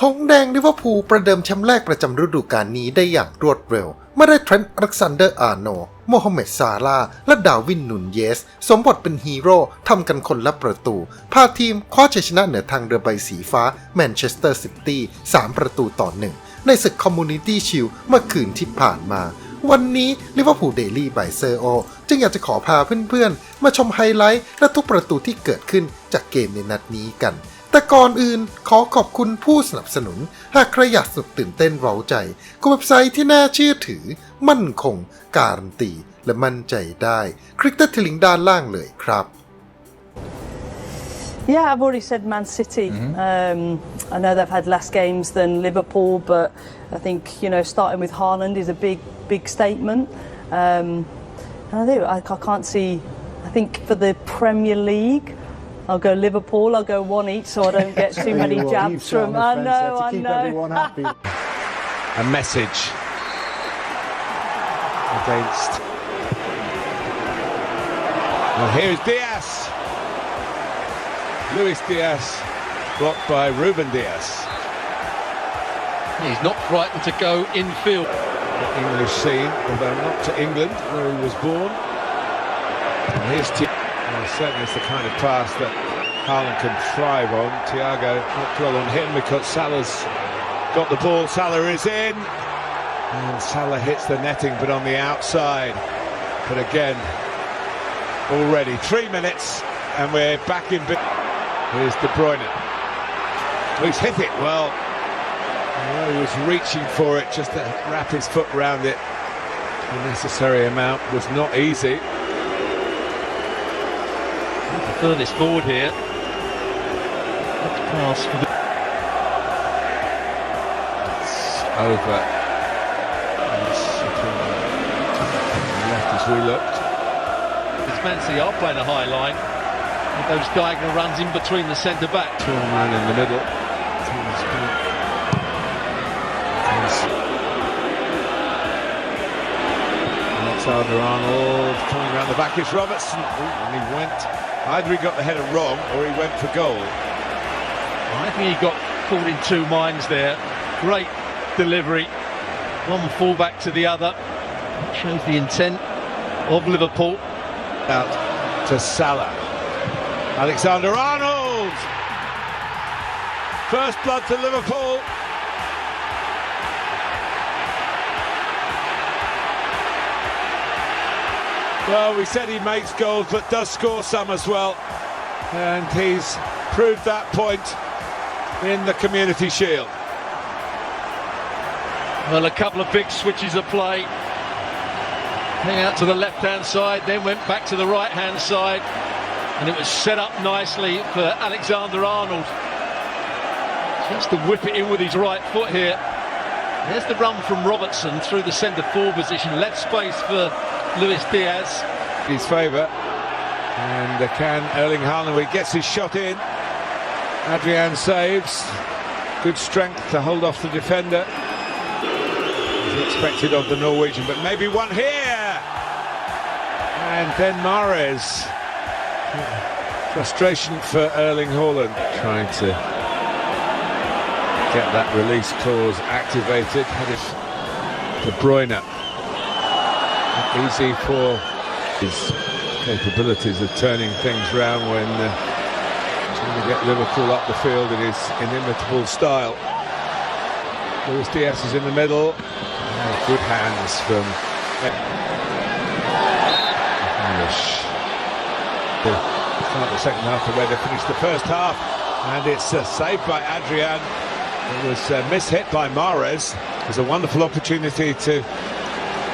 หงส์แดงลิเวอร์พูลประเดิมแชมป์แรกประจำฤดูกาลนี้ได้อย่างรวดเร็วเมื่อได้เทรนต์ อเล็กซานเดอร์ อาร์โนลด์ โมฮัมเหม็ด ซาลาห์และดาร์วิน นูนเยสสวมบทเป็นฮีโร่ทำกันคนละประตูพาทีมคว้าชัยชนะเหนือทางเรือใบสีฟ้าแมนเชสเตอร์ซิตี้3 ประตูต่อ 1ในศึกคอมมูนิตี้ชิลด์เมื่อคืนที่ผ่านมาวันนี้ Liverpool Daily บายเซอร์โอจึงอยากจะขอพาเพื่อนๆมาชมไฮไลท์และทุกประตูที่เกิดขึ้นจากเกมในนัดนี้กันแต่ก่อนอื่นขอขอบคุณผู้สนับสนุนหากใครอยากสนุกตื่นเต้นเร้าใจกับเว็บไซต์ที่น่าเชื่อถือมั่นคงการันตีและมั่นใจได้คลิกที่ลิงก์ด้านล่างเลยครับ Yeah, I've already said Man City. I know they've had less games than Liverpool, but I think starting with Haaland is a big statement. And I can't see. I think for the Premier League, I'll go Liverpool. I'll go one each, so I don't get too many jabs from. I know. A message against. Well, here's Diaz. Luis Diaz, blocked by Ruben Diaz. He's not frightened to go infield. The English scene, although not to England, where he was born. And here's certainly it's the kind of pass that Haaland can thrive on. Thiago not dwell on him because Salah's got the ball. Salah is in. And Salah hits the netting, but on the outside. But again, already 3 minutes, and we're back in. Here's De Bruyne. He's hit it well. He was reaching for it just to wrap his foot around it. The necessary amount was not easy. The furthest forward here. Let's pass for the... It's over. Left as we looked. This Man City are playing a high line. Those diagonal runs in between the centre-back. Tall man in the middle. Alexander-Arnold coming around the back. It's Robertson. And he went. Either he got the header wrong or he went for goal. I think he got caught in two minds there. Great delivery. One fullback to the other. Shows the intent of Liverpool. Out to Salah. Alexander-Arnold! First blood to Liverpool. Well, we said he makes goals, but does score some as well. And he's proved that point in the Community Shield. Well, a couple of big switches of play. Hang out to the left-hand side, then went back to the right-hand side. And it was set up nicely for Alexander-Arnold. Just to whip it in with his right foot here. There's the run from Robertson through the centre-forward position. Left space for Luis Diaz. His favour. And can Erling Haaland, he gets his shot in. Adrian saves. Good strength to hold off the defender. As expected of the Norwegian, but maybe one here. And then Mahrez. Frustration for Erling Haaland. Trying to get that release clause activated. De Bruyne. Not easy for his capabilities of turning things round when trying to get Liverpool up the field in his inimitable style. Luis Diaz is in the middle. Good hands from English. Start the second half of where they finished the first half, and it's saved by Adrian. It was mishit by Mahrez. It was a wonderful opportunity to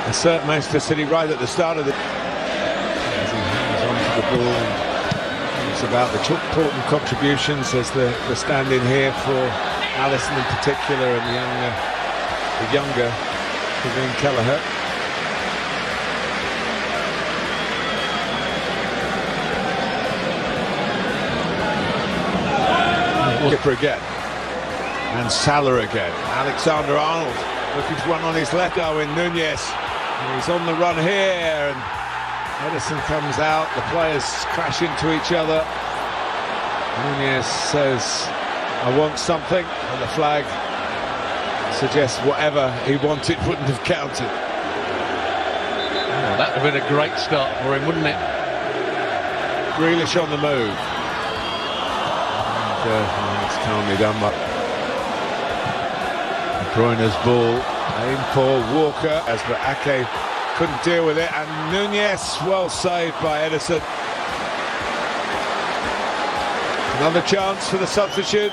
assert Manchester City right at the start of the... As he hangs onto the ball, and it's about the important contributions as the stand-in here for Alisson in particular, and the younger Kevin Kelleher. Skipper again, and Salah again. Alexander-Arnold looking for one on his left. Darwin Nunez, and he's on the run here, and Edison comes out. The players crash into each other. Nunez says I want something, and the flag suggests whatever he wanted wouldn't have counted. Oh, that would have been a great start for him, wouldn't it? Grealish on the move. And, it's calmly done by De Bruyne's ball. Aim for Walker as Ake couldn't deal with it, and Nunez well saved by Edison. Another chance for the substitute,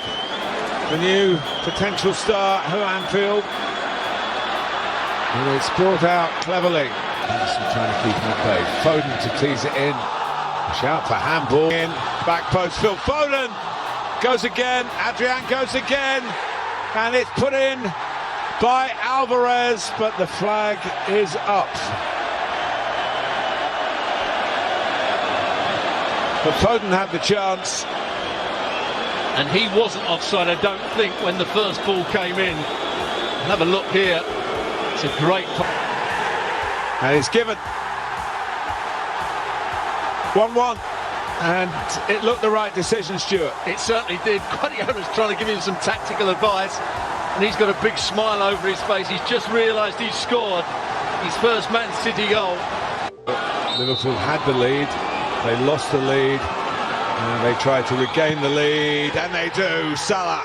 the new potential star, Anfield. And it's brought out cleverly. Edison trying to keep him at bay. Foden to tease it in. Shout for handball. In back post, Phil Foden goes again. Adrian goes again, and it's put in by Alvarez, but the flag is up. But Foden had the chance. And he wasn't offside, I don't think, when the first ball came in. Have a look here. It's a great... And it's given 1-1. And it looked the right decision, Stuart. It certainly did. Guardiola's trying to give him some tactical advice. And he's got a big smile over his face. He's just realised he's scored his first Man City goal. Liverpool had the lead. They lost the lead. And they tried to regain the lead. And they do. Salah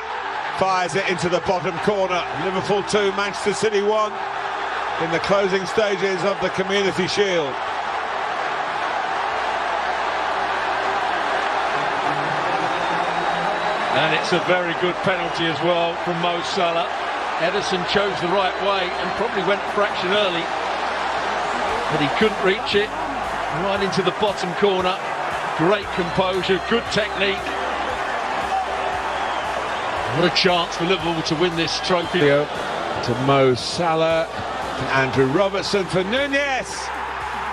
fires it into the bottom corner. Liverpool 2, Manchester City 1 in the closing stages of the Community Shield. And it's a very good penalty as well from Mo Salah. Edison chose the right way and probably went a fraction early, but he couldn't reach it. Right into the bottom corner. Great composure, good technique. What a chance for Liverpool to win this trophy. To Mo Salah, to Andrew Robertson for Nunez.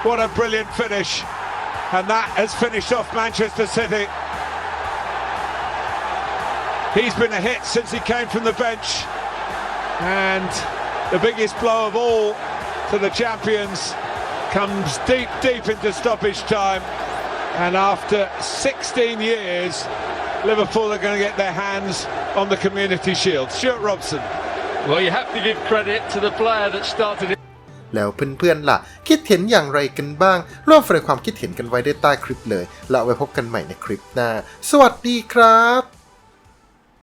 What a brilliant finish. And that has finished off Manchester City. He's been a hit since he came from the bench, and the biggest blow of all to the champions comes deep into stoppage time, and after 16 years Liverpool are going to get their hands on the Community Shield. Stuart Robson. Well, you have to give credit to the player that started it. แล้วเพื่อนๆล่ะคิดเห็นอย่างไรกันบ้างร่วมแสดงความคิดเห็นกันไว้ได้ใต้คลิปเลยแล้วไว้พบกันใหม่ในคลิปหน้าสวัสดีครับ